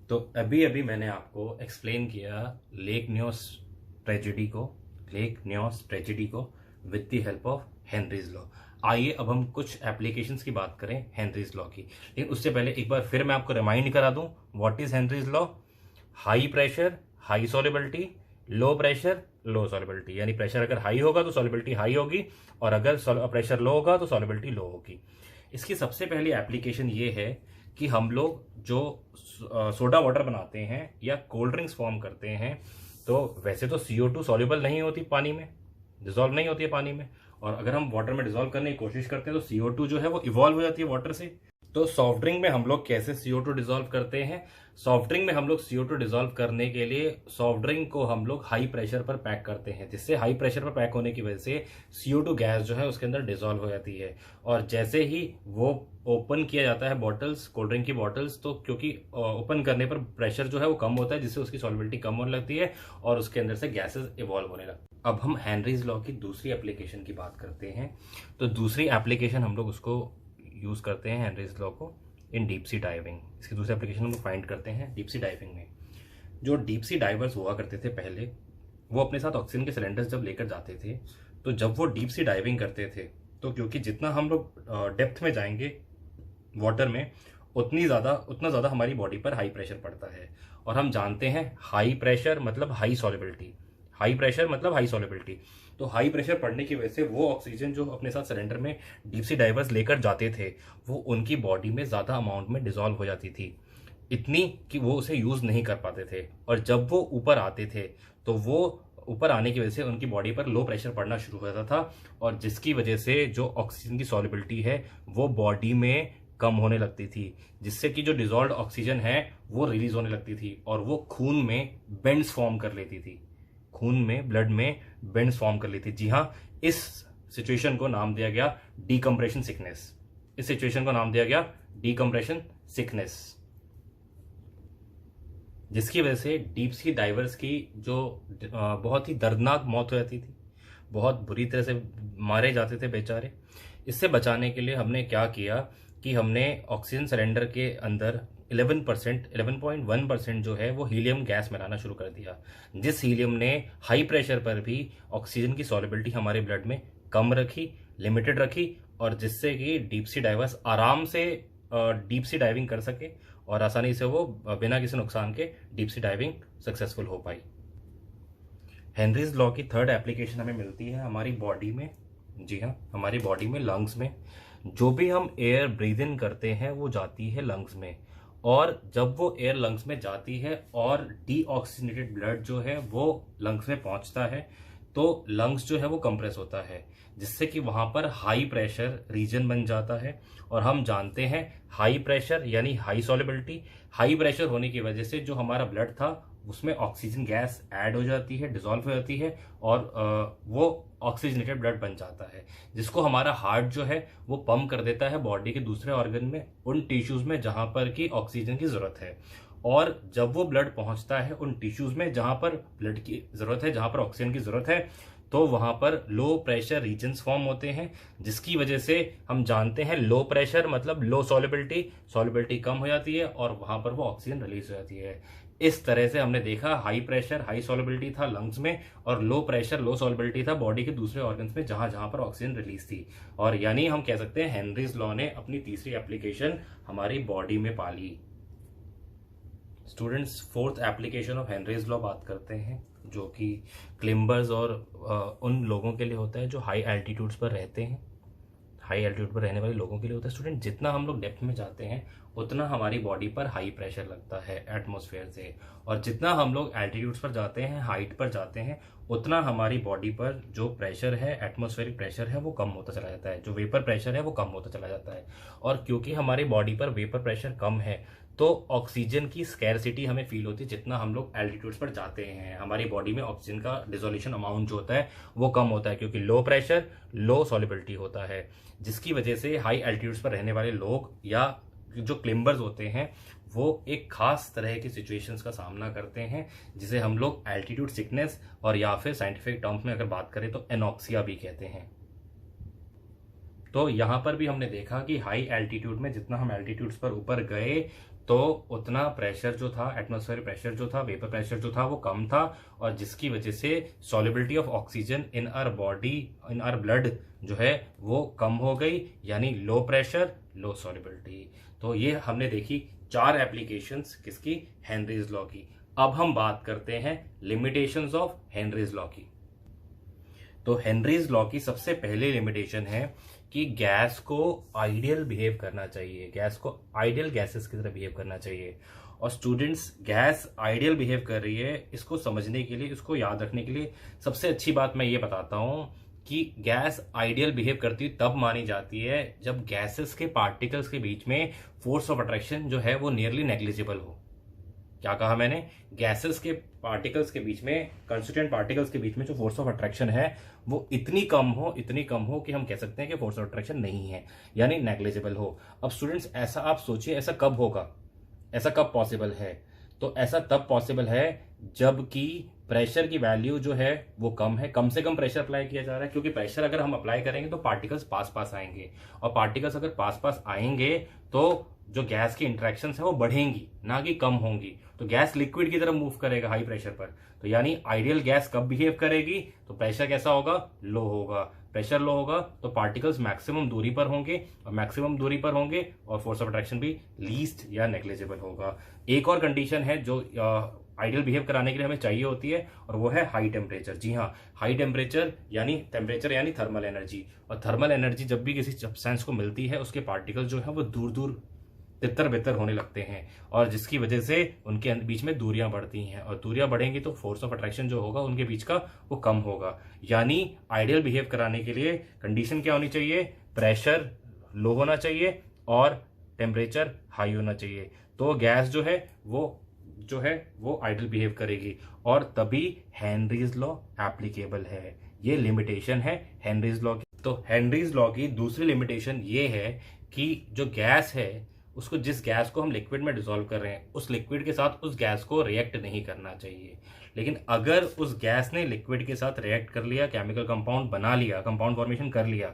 तो अभी अभी मैंने आपको एक्सप्लेन किया लेक न्योस ट्रेजेडी को with the help of Henry's law. आइए अब हम कुछ एप्लीकेशंस की बात करें हेनरीज लॉ की, लेकिन उससे पहले एक बार फिर मैं आपको रिमाइंड करा दूं what is Henry's law. High pressure high solubility, low pressure low solubility, यानी प्रेशर अगर हाई होगा तो सॉल्युबिलिटी हाई होगी और अगर प्रेशर लो होगा तो सॉल्युबिलिटी लो होगी। इसकी सबसे पहली एप्लीकेशन ये है कि हम लोग जो सोडा वाटर बनाते हैं या कोल्ड ड्रिंक्स फॉर्म करते हैं, तो वैसे तो CO2 सॉल्युबल नहीं होती पानी में, डिजोल्व नहीं होती है पानी में, और अगर हम वाटर में डिजोल्व करने की कोशिश करते हैं तो CO2 जो है वो इवॉल्व हो जाती है वाटर से। तो सॉफ्ट ड्रिंक में हम लोग कैसे CO2 डिजोल्व करते हैं? सॉफ्ट ड्रिंक में हम लोग CO2 डिजोल्व करने के लिए सॉफ्ट ड्रिंक को हम लोग हाई प्रेशर पर पैक करते हैं, जिससे हाई प्रेशर पर पैक होने की वजह से CO2 गैस जो है उसके अंदर डिजोल्व हो जाती है। और जैसे ही वो ओपन किया जाता है बॉटल्स, कोल्ड ड्रिंक की बॉटल्स, तो क्योंकि ओपन करने पर प्रेशर जो है वो कम होता है, जिससे उसकी सॉल्युबिलिटी कम होने लगती है और उसके अंदर से गैसेस इवॉल्व होने लगती है। अब हम हेनरीज लॉ की दूसरी एप्लीकेशन की बात करते हैं। तो दूसरी एप्लीकेशन हम लोग उसको यूज करते हैं हेनरीज लॉ को इन डीप सी डाइविंग। इसकी दूसरी एप्लीकेशन हम फाइंड करते हैं डीप सी डाइविंग में। जो डीप सी डाइवर्स हुआ करते थे पहले, वो अपने साथ ऑक्सीजन के सिलेंडर्स जब लेकर जाते थे, तो जब वो डीप सी डाइविंग करते थे, तो क्योंकि जितना हम लोग डेप्थ में जाएंगे वाटर में उतना ज़्यादा हमारी बॉडी पर हाई प्रेशर पड़ता है। और हम जानते हैं हाई प्रेशर मतलब हाई सॉल्युबिलिटी, हाई प्रेशर मतलब हाई सॉल्युबिलिटी। तो हाई प्रेशर पड़ने की वजह से वो ऑक्सीजन जो अपने साथ सिलेंडर में डीप सी डाइवर्स लेकर जाते थे, वो उनकी बॉडी में ज़्यादा अमाउंट में डिजोल्व हो जाती थी, इतनी कि वो उसे यूज़ नहीं कर पाते थे। और जब वो ऊपर आते थे तो वो ऊपर आने की वजह से उनकी बॉडी पर लो प्रेशर पड़ना शुरू हो जाता था, और जिसकी वजह से जो ऑक्सीजन की सॉल्युबिलिटी है वो बॉडी में कम होने लगती थी, जिससे कि जो डिजोल्व ऑक्सीजन है वो रिलीज होने लगती थी और वो खून में बेंड्स फॉर्म कर लेती थी, खून में ब्लड में बेंड्स फॉर्म कर लेती थी। जी हाँ, इस सिचुएशन को नाम दिया गया डीकम्प्रेशन सिकनेस। इस सिचुएशन को नाम दिया गया डीकम्प्रेशन सिकनेस, जिसकी वजह से डीप सी डाइवर्स की जो बहुत ही दर्दनाक मौत हो जाती थी, बहुत बुरी तरह से मारे जाते थे बेचारे। इससे बचाने के लिए हमने क्या किया कि हमने ऑक्सीजन सिलेंडर के अंदर 11.1% जो है वो हीलियम गैस मिलाना शुरू कर दिया, जिस हीलियम ने हाई प्रेशर पर भी ऑक्सीजन की सॉल्युबिलिटी हमारे ब्लड में कम रखी, लिमिटेड रखी, और जिससे कि डीप सी डाइवर्स आराम से डीप सी डाइविंग कर सके और आसानी से वो बिना किसी नुकसान के डीप सी डाइविंग सक्सेसफुल हो पाई। हेनरीज लॉ की थर्ड एप्लीकेशन हमें मिलती है हमारी बॉडी में। जी हाँ, हमारी बॉडी में लंग्स में जो भी हम एयर ब्रीद इन करते हैं वो जाती है लंग्स में, और जब वो एयर लंग्स में जाती है और डीऑक्सीजनेटेड ब्लड जो है वो लंग्स में पहुंचता है, तो लंग्स जो है वो कंप्रेस होता है, जिससे कि वहां पर हाई प्रेशर रीजन बन जाता है। और हम जानते हैं हाई प्रेशर यानी हाई सॉल्युबिलिटी, हाई प्रेशर होने की वजह से जो हमारा ब्लड था उसमें ऑक्सीजन गैस ऐड हो जाती है, डिसॉल्व हो जाती है, और वो ऑक्सीजनेटेड ब्लड बन जाता है, जिसको हमारा हार्ट जो है वो पंप कर देता है बॉडी के दूसरे ऑर्गन में, उन टिश्यूज में जहां पर की ऑक्सीजन की जरूरत है। और जब वो ब्लड पहुंचता है उन टिश्यूज में जहां पर ब्लड की जरूरत है, जहां पर ऑक्सीजन की जरूरत है, तो वहां पर लो प्रेशर रीजन्स फॉर्म होते हैं, जिसकी वजह से हम जानते हैं लो प्रेशर मतलब लो सॉल्युबिलिटी, सॉल्युबिलिटी कम हो जाती है और वहां पर वो ऑक्सीजन रिलीज हो जाती है। इस तरह से हमने देखा हाई प्रेशर हाई सॉल्युबिलिटी था लंग्स में, और लो प्रेशर लो सॉल्युबिलिटी था बॉडी के दूसरे ऑर्गन्स में जहां जहां पर ऑक्सीजन रिलीज थी। और यानी हम कह सकते हैं हेनरीज लॉ ने अपनी तीसरी एप्लीकेशन हमारी बॉडी में पाली। Students, fourth application of Henry's law बात करते हैं, जो कि क्लिम्बर्स और उन लोगों के लिए होता है जो हाई एल्टीट्यूड्स पर रहते हैं, हाई एल्टीट्यूड पर रहने वाले लोगों के लिए होता है। स्टूडेंट, जितना हम लोग डेप्थ में जाते हैं उतना हमारी बॉडी पर हाई प्रेशर लगता है एटमॉस्फेयर से, और जितना हम लोग एल्टीट्यूड्स पर जाते हैं, हाइट पर जाते हैं, उतना हमारी बॉडी पर जो प्रेशर है, एटमॉस्फेरिक प्रेशर है, वो कम होता चला जाता है, जो वेपर प्रेशर है वो कम होता चला जाता है। और क्योंकि हमारी बॉडी पर वेपर प्रेशर कम है तो ऑक्सीजन की स्कैरसिटी हमें फील होती है। जितना हम लोग एल्टीट्यूड्स पर जाते हैं हमारी बॉडी में ऑक्सीजन का डिसोल्यूशन अमाउंट जो होता है वो कम होता है, क्योंकि लो प्रेशर लो सॉल्युबिलिटी होता है, जिसकी वजह से हाई एल्टीट्यूड्स पर रहने वाले लोग या जो क्लिम्बर्स होते हैं वो एक खास तरह की सिचुएशंस का सामना करते हैं, जिसे हम लोग एल्टीट्यूड सिकनेस और या फिर साइंटिफिक टर्म्स में अगर बात करें तो एनॉक्सिया भी कहते हैं। तो यहाँ पर भी हमने देखा कि हाई एल्टीट्यूड में जितना हम एल्टीट्यूड्स पर ऊपर गए तो उतना प्रेशर जो था, एटमॉस्फेरिक प्रेशर जो था, वेपर प्रेशर जो था वो कम था, और जिसकी वजह से solubility of oxygen in our body, in our blood जो है वो कम हो गई, यानी लो प्रेशर लो सॉल्युबिलिटी। तो ये हमने देखी 4 एप्लीकेशंस किसकी, हेनरीज लॉ की। अब हम बात करते हैं लिमिटेशंस ऑफ हेनरीज लॉ की। तो हेनरीज लॉ की सबसे पहले लिमिटेशन है कि गैस को आइडियल बिहेव करना चाहिए, गैस को आइडियल गैसेस की तरह बिहेव करना चाहिए। और स्टूडेंट्स, गैस आइडियल बिहेव कर रही है, इसको समझने के लिए, इसको याद रखने के लिए सबसे अच्छी बात मैं ये बताता हूं कि गैस आइडियल बिहेव करती तब मानी जाती है जब गैसेस के पार्टिकल्स के बीच में फोर्स ऑफ अट्रैक्शन जो है वो नियरली नेग्लिजिबल हो। क्या कहा मैंने, गैसेस के पार्टिकल्स के बीच में, कंस्टिट्यूएंट पार्टिकल्स के बीच में जो फोर्स ऑफ अट्रैक्शन है वो इतनी कम हो कि हम कह सकते हैं कि फोर्स ऑफ अट्रैक्शन नहीं है, यानी नेग्लिजिबल हो। अब स्टूडेंट्स, ऐसा आप सोचिए, ऐसा कब होगा, ऐसा कब पॉसिबल है? तो ऐसा तब पॉसिबल है जबकि प्रेशर की वैल्यू जो है वो कम है, कम से कम प्रेशर अप्लाई किया जा रहा है, क्योंकि प्रेशर अगर हम अप्लाई करेंगे तो पार्टिकल्स पास पास आएंगे, और पार्टिकल्स अगर पास पास आएंगे तो जो गैस की इंटरेक्शंस है वो बढ़ेंगी, ना कि कम होंगी। तो गैस लिक्विड की तरफ मूव करेगा हाई प्रेशर पर। तो यानी आइडियल गैस कब बिहेव करेगी, तो प्रेशर कैसा होगा, लो होगा। प्रेशर लो होगा तो पार्टिकल्स मैक्सिमम दूरी पर होंगे, और मैक्सिमम दूरी पर होंगे और फोर्स ऑफ अट्रैक्शन भी लीस्ट या नेग्लिजिबल होगा। एक और कंडीशन है जो आइडियल बिहेव कराने के लिए हमें चाहिए होती है, और वो है हाई टेम्परेचर। जी हाँ, हाई टेम्परेचर यानी थर्मल एनर्जी। और थर्मल एनर्जी जब भी किसी सब्सटेंस को मिलती है, उसके पार्टिकल जो है वो दूर दूर तितर बितर होने लगते हैं, और जिसकी वजह से उनके बीच में दूरियां बढ़ती हैं, और दूरियां बढ़ेंगी तो फोर्स ऑफ अट्रैक्शन जो होगा उनके बीच का वो कम होगा। यानी आइडियल बिहेव कराने के लिए कंडीशन क्या होनी चाहिए, प्रेशर लो होना चाहिए और टेम्परेचर हाई होना चाहिए। तो गैस जो है वो आइडियल बिहेव करेगी, और तभी हेनरीज लॉ एप्लीकेबल है। ये लिमिटेशन है हेनरीज लॉ की। तो हेनरीज लॉ की दूसरी लिमिटेशन ये है कि जो गैस है उसको, जिस गैस को हम लिक्विड में डिसॉल्व कर रहे हैं, उस लिक्विड के साथ उस गैस को रिएक्ट नहीं करना चाहिए। लेकिन अगर उस गैस ने लिक्विड के साथ रिएक्ट कर लिया, केमिकल कंपाउंड बना लिया, कंपाउंड फॉर्मेशन कर लिया,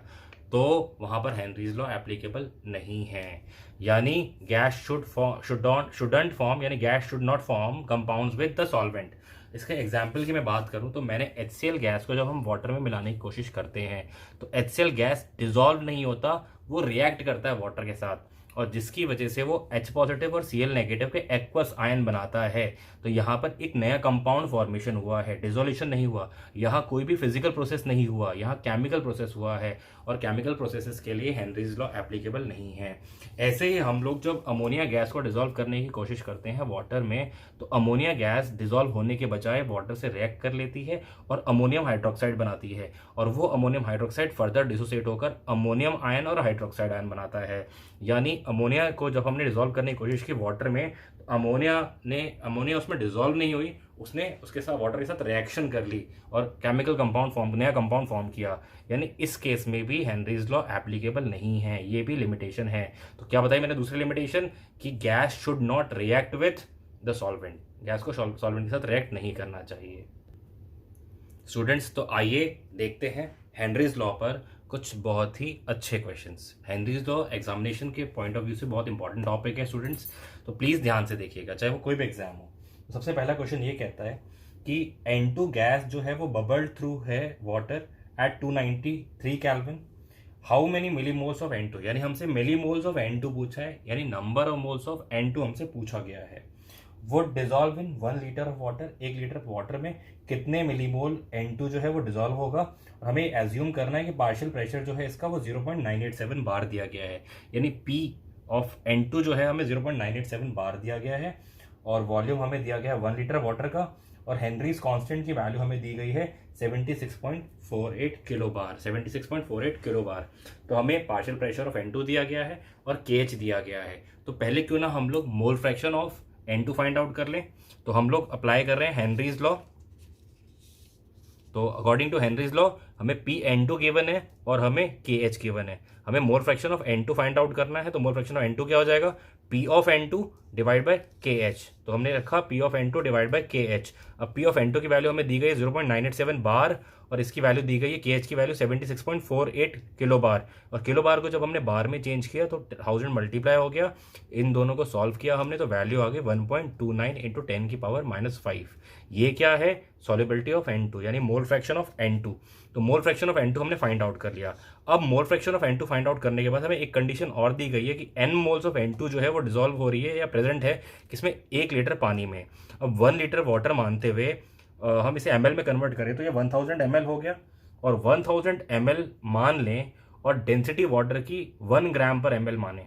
तो वहां पर हेनरीज लॉ एप्लीकेबल नहीं है। यानी गैस शुडंट फॉर्म, यानी gas should not form compounds with the solvent. इसके एग्जाम्पल की मैं बात करूं तो मैंने HCl गैस को जब हम वाटर में मिलाने की कोशिश करते हैं तो HCl गैस डिसॉल्व नहीं होता, वो रिएक्ट करता है वाटर के साथ, और जिसकी वजह से वो H पॉजिटिव और Cl नेगेटिव के एक्वस आयन बनाता है। तो यहाँ पर एक नया कंपाउंड फॉर्मेशन हुआ है, डिसोल्यूशन नहीं हुआ। यहाँ कोई भी फिजिकल प्रोसेस नहीं हुआ, यहाँ केमिकल प्रोसेस हुआ है, और केमिकल प्रोसेसेस के लिए हेनरीज लॉ एप्लीकेबल नहीं है। ऐसे ही हम लोग जब अमोनिया गैस को डिसॉल्व करने की कोशिश करते हैं वाटर में, तो अमोनिया गैस डिसॉल्व होने के बजाय वाटर से रिएक्ट कर लेती है और अमोनियम हाइड्रोक्साइड बनाती है, और वो अमोनियम हाइड्रोक्साइड फर्दर डिसोसिएट होकर अमोनियम आयन और हाइड्रोक्साइड आयन बनाता है। यानी अमोनिया को जब हमने डिसॉल्व करने की कोशिश की वाटर में, तो अमोनिया उसमें डिसॉल्व नहीं हुई, उसने उसके साथ वाटर के साथ रिएक्शन कर ली और केमिकल कंपाउंड फॉर्म, नया कंपाउंड फॉर्म किया। यानी इस केस में भी हेनरीज लॉ एप्लीकेबल नहीं है, ये भी लिमिटेशन है। तो क्या बताई मैंने दूसरी लिमिटेशन, कि gas should not react with the solvent, gas को सॉल्वेंट के साथ रिएक्ट नहीं करना चाहिए। स्टूडेंट्स, तो आइए देखते हैं हेनरीज लॉ पर कुछ बहुत ही अच्छे क्वेश्चंस। हेनरीज लॉ एग्जामिनेशन के पॉइंट ऑफ व्यू से बहुत इंपॉर्टेंट टॉपिक है स्टूडेंट्स, तो प्लीज ध्यान से देखिएगा, चाहे वो कोई भी एग्जाम हो। तो सबसे पहला क्वेश्चन ये कहता है कि N2 गैस जो है वो बबल्ड थ्रू है water at 293 kelvin, how many millimoles of N2, यानी हमसे मिलीमोल्स ऑफ N2 पूछा है, यानी number of moles of N2 हमसे पूछा गया है। Would dissolve in 1 litre of water, 1 litre water में कितने मिलीमोल N2 जो है वो डिजॉल्व होगा। और हमें एज्यूम करना है कि पार्शियल प्रेशर जो है इसका वो 0.987 बार दिया गया है, यानी P ऑफ N2 जो है हमें 0.987 बार दिया गया है, और वॉल्यूम हमें दिया गया है 1 लीटर वाटर का, और हेनरीज कांस्टेंट की वैल्यू हमें दी गई है 76.48 किलो बार, 76.48 किलो बार। तो हमें पार्शियल प्रेशर ऑफ N2 दिया गया है और KH दिया गया है। तो पहले क्यों ना हम लोग mole fraction of N2 find out कर लें। तो हम लोग अप्लाई कर रहे हैं हेनरीज लॉ। तो अकॉर्डिंग टू हेनरीज लॉ हमें Pn2 गिवन है और हमें KH गिवन है। हमें मोल fraction of N2 find out करना है, तो मोल फ्रैक्शन ऑफ N2 क्या हो जाएगा, P of N2 divide by KH। तो हमने रखा P of N2 divide by KH। अब P ऑफ N2 की वैल्यू हमें दी गई है 0.987 बार और इसकी वैल्यू दी गई है KH की वैल्यू 76.48 किलो बार। और किलो बार को जब हमने बार में चेंज किया तो 1000 मल्टीप्लाई हो गया। इन दोनों को सॉल्व किया हमने तो वैल्यू आ गई 1.29 इंटू 10 की पावर -5। ये क्या है, सॉल्युबिलिटी ऑफ N2 यानी मोल फ्रैक्शन ऑफ N2। तो मोल फ्रैक्शन ऑफ N2 हमने फाइंड आउट कर लिया। अब मोल fraction of N2 find out करने के बाद हमें एक कंडीशन और दी गई है कि n मोल्स ऑफ N2 जो है वो डिसॉल्व हो रही है या प्रेजेंट है किसमें, 1 लीटर पानी में। अब 1 लीटर वाटर मानते हुए हम इसे ml में कन्वर्ट करें तो ये 1000 ml हो गया। और 1000 ml मान लें और डेंसिटी वाटर की 1 ग्राम पर ml माने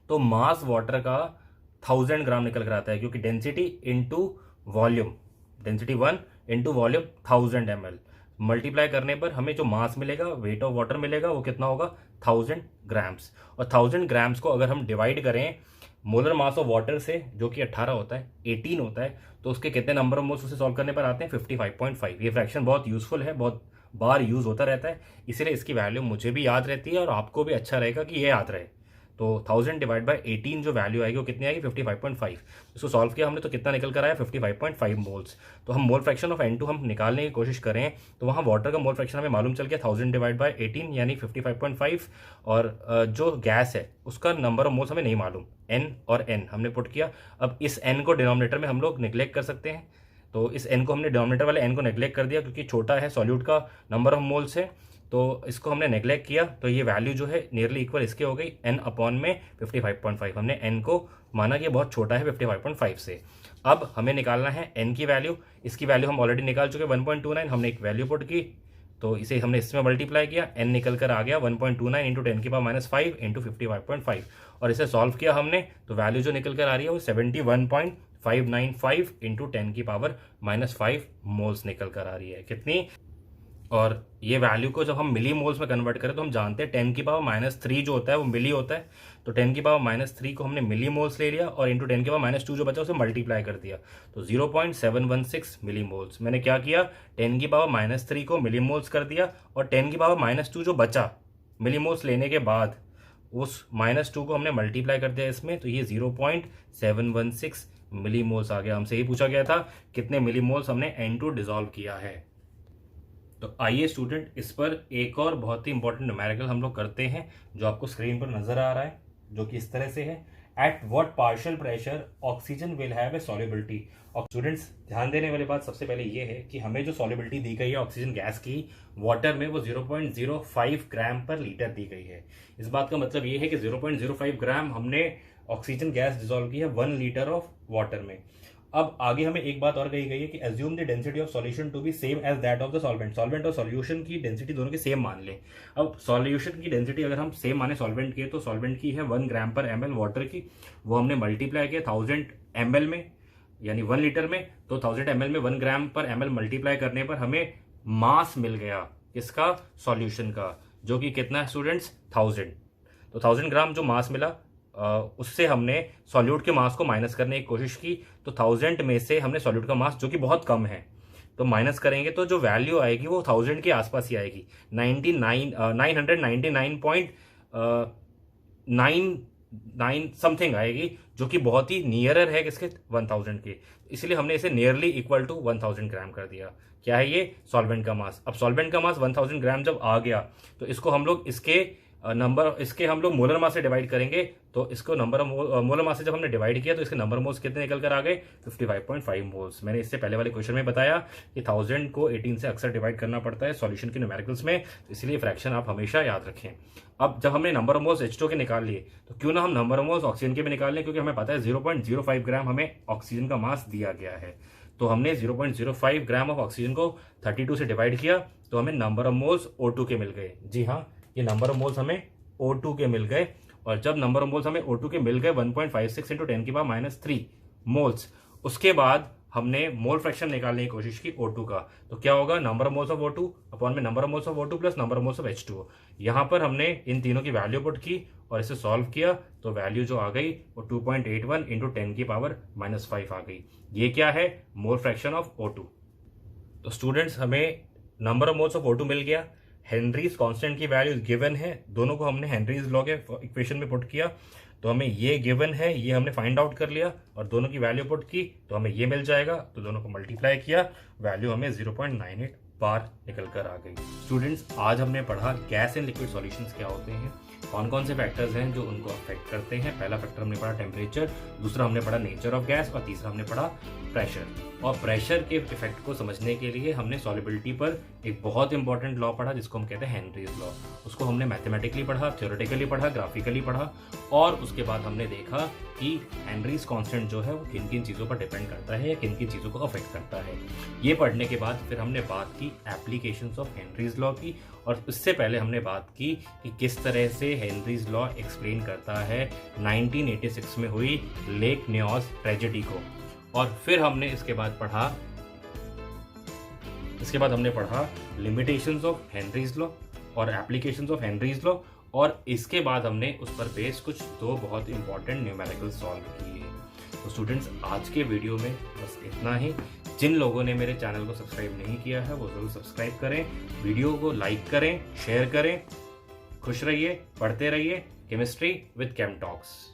तो मास वाटर का 1000 ग्राम निकल कर आता है, क्योंकि density into volume, density 1 into volume 1000 ml multiply करने पर हमें जो मास मिलेगा, वेट ऑफ वाटर मिलेगा, वो कितना होगा 1000 ग्राम्स। और 1000 ग्राम्स को अगर हम डिवाइड करें मोलर मास ऑफ वाटर से, जो कि 18 होता है, 18 होता है, तो उसके कितने नंबर ऑफ मोल्स उसे सॉल्व करने पर आते हैं 55.5। ये फ्रैक्शन बहुत यूजफुल है, बहुत बार यूज होता रहता है, इसीलिए इसकी वैल्यू मुझे भी याद रहती है और आपको भी अच्छा रहेगा कि ये याद रहे। तो 1000 डिवाइड बाय 18 जो वैल्यू आएगी वो कितनी आएगी 55.5। इसको सॉल्व किया हमने तो कितना निकल कर आया 55.5 मोल्स। तो हम मोल फ्रैक्शन ऑफ N2 हम निकालने की कोशिश करें तो वहाँ वाटर का मोल फ्रैक्शन हमें मालूम चल गया 1000 डिवाइड बाय 18 यानी 55.5। और जो गैस है उसका नंबर ऑफ मोल्स हमें नहीं मालूम, N और N हमने पुट किया। अब इस N को डिनोमिनेटर में हम लोग निगलेक्ट कर सकते हैं, तो इस N को हमने डिनोमिनेटर वाले N को नेग्लेक्ट कर दिया क्योंकि छोटा है, सॉल्यूट का नंबर ऑफ मोल्स है, तो इसको हमने नेग्लेक्ट किया। तो ये वैल्यू जो है नियरली इक्वल इसके हो गई n अपॉन में 55.5। हमने n को माना कि बहुत छोटा है 55.5 से। अब हमें निकालना है n की वैल्यू, इसकी वैल्यू हम ऑलरेडी निकाल चुके 1.29, हमने एक वैल्यू पुट की तो इसे हमने इसमें मल्टीप्लाई किया, n निकल कर आ गया 1.29 इंटू 10 की पावर -5 इंटू 55.5 और इसे सॉल्व किया हमने तो वैल्यू जो निकल कर आ रही है वो 71.595 इंटू 10 की पावर -5 मोल्स निकल कर आ रही है। कितनी, और ये वैल्यू को जब हम मिली मोल्स में कन्वर्ट करें तो हम जानते हैं 10 की पावर -3 जो होता है वो मिली होता है, तो 10 की पावर -3 को हमने मिली मोल्स ले लिया और इंटू 10 की पावर -2 जो बचा उसे मल्टीप्लाई कर दिया तो 0.716 मिली मोल्स। मैंने क्या किया, 10 की पावर -3 को मिली मोल्स कर दिया और 10 की पावर -2 जो बचा मिली मोल्स लेने के बाद उस -2 को हमने मल्टीप्लाई कर दिया इसमें, तो ये 0.716 मिली मोल्स आ गया। हमसे ही पूछा गया था कितने मिली मोल्स हमने N2 डिसॉल्व किया है। तो आइए स्टूडेंट, इस पर एक और बहुत ही इंपॉर्टेंट न्यूमेरिकल हम लोग करते हैं जो आपको स्क्रीन पर नजर आ रहा है, जो कि इस तरह से है, at what partial pressure oxygen will have a solubility. और स्टूडेंट्स ध्यान देने वाली बात सबसे पहले ये है कि हमें जो सॉल्युबिलिटी दी गई है ऑक्सीजन गैस की वाटर में वो 0.05 ग्राम पर लीटर दी गई है। इस बात का मतलब ये है कि 0.05 ग्राम हमने ऑक्सीजन गैस डिसॉल्व की है 1 लीटर ऑफ वाटर में। अब आगे हमें एक बात और कही गई है कि assume the density of solution to be same as that of the solvent. Solvent और सॉल्यूशन की डेंसिटी दोनों की सेम मान लें। अब सॉल्यूशन की डेंसिटी अगर हम सेम माने सॉल्वेंट की, तो सॉल्वेंट की है 1 ग्राम पर ml वाटर की, वो हमने मल्टीप्लाई किया 1000 ml में यानी 1 लीटर में, तो 1000 ml में 1 ग्राम पर ml मल्टीप्लाई करने पर हमें मास मिल गया किसका, सॉल्यूशन का, जो कि कितना है स्टूडेंट्स 1000। तो 1000 ग्राम जो मास मिला उससे हमने सॉल्यूट के मास को माइनस करने की कोशिश की, तो 1000 में से हमने सॉल्यूट का मास जो कि बहुत कम है तो माइनस करेंगे तो जो वैल्यू आएगी वो 1000 के आसपास ही आएगी, 999.99 समथिंग आएगी, जो कि बहुत ही नियरर है किसके 1000 के। इसलिए हमने इसे नियरली इक्वल टू 1000 ग्राम कर दिया। क्या है ये, सॉल्वेंट का मास। अब सॉल्वेंट का मास 1000 ग्राम जब आ गया तो इसको हम लोग इसके हम लोग मोलर मास से डिवाइड करेंगे, तो इसको मोलर मास से जब हमने डिवाइड किया तो इसके नंबर मोल्स कितने निकल कर आ गए 55.5 मोल्स। मैंने इससे पहले वाले क्वेश्चन में बताया कि 1000 को 18 से अक्सर डिवाइड करना पड़ता है सॉल्यूशन के न्यूमेरिकल्स में, इसलिए फ्रैक्शन आप हमेशा याद रखें। अब जब हमने नंबर ऑफ मोल्स H2 के निकाल लिए तो क्यों ना हम नंबर ऑफ मोल्स ऑक्सीजन के भी निकाल लें, क्योंकि हमें पता है 0.05 ग्राम हमें ऑक्सीजन का मास दिया गया है। तो हमने 0.05 ग्राम ऑफ ऑक्सीजन को 32 से डिवाइड किया तो हमें नंबर ऑफ मोल्स O2 के मिल गए। जी हाँ, ये नंबर ऑफ मोल्स हमें O2 के मिल गए। और जब नंबर ऑफ मोल्स हमें O2 के मिल गए 1.56 इंटू 10 की पावर -3 मोल्स, उसके बाद हमने मोल फ्रैक्शन निकालने की कोशिश की O2 का, तो क्या होगा, number of moles of O2 upon में number of moles of O2 plus number of moles of H2। यहाँ पर हमने इन तीनों की वैल्यू पुट की और इसे सॉल्व किया तो वैल्यू जो आ गई वो 2.81 इंटू 10 की पावर -5 आ गई। ये क्या है, मोल फ्रैक्शन ऑफ O2। तो स्टूडेंट्स हमें number of moles of O2 मिल गया, हेनरीज कांस्टेंट की वैल्यू गिवन है, दोनों को हमने हेनरीज लॉ के इक्वेशन में पुट किया तो हमें ये गिवन है, ये हमने फाइंड आउट कर लिया और दोनों की वैल्यू पुट की तो हमें ये मिल जाएगा, तो दोनों को मल्टीप्लाई किया, वैल्यू हमें 0.98 बार निकल कर आ गई। स्टूडेंट्स, आज हमने पढ़ा गैस एंड लिक्विड सॉल्यूशंस क्या होते हैं, कौन कौन से फैक्टर्स हैं जो उनको अफेक्ट करते हैं। पहला फैक्टर हमने पढ़ा टेम्परेचर, दूसरा हमने पढ़ा नेचर ऑफ गैस और तीसरा हमने पढ़ा प्रेशर। और प्रेशर के इफेक्ट को समझने के लिए हमने सॉल्युबिलिटी पर एक बहुत इंपॉर्टेंट लॉ पढ़ा जिसको हम कहते हैं हेनरीज लॉ। उसको हमने मैथमेटिकली पढ़ा, थ्योरेटिकली पढ़ा, ग्राफिकली पढ़ा और उसके बाद हमने देखा कि हेनरीज कांस्टेंट जो है वो किन किन चीज़ों पर डिपेंड करता है या किन किन चीज़ों को अफेक्ट करता है। ये पढ़ने के बाद फिर हमने बात की एप्लीकेशंस ऑफ हेनरीज लॉ की, और इससे पहले हमने बात की कि किस तरह से हेनरीज लॉ एक्सप्लेन करता है 1986 में हुई लेक न्योस ट्रेजेडी को। और फिर हमने इसके बाद हमने पढ़ा लिमिटेशंस ऑफ हेनरीज लॉ और एप्लीकेशंस ऑफ हेनरीज लॉ, और इसके बाद हमने उस पर बेस कुछ दो बहुत इंपॉर्टेंट न्यूमेरिकल सॉल्व किए। तो स्टूडेंट्स, आज के वीडियो में बस इतना ही। जिन लोगों ने मेरे चैनल को सब्सक्राइब नहीं किया है वो जरूर सब्सक्राइब करें, वीडियो को लाइक करें, शेयर करें। खुश रहिए, पढ़ते रहिए केमिस्ट्री विद केम टॉक्स।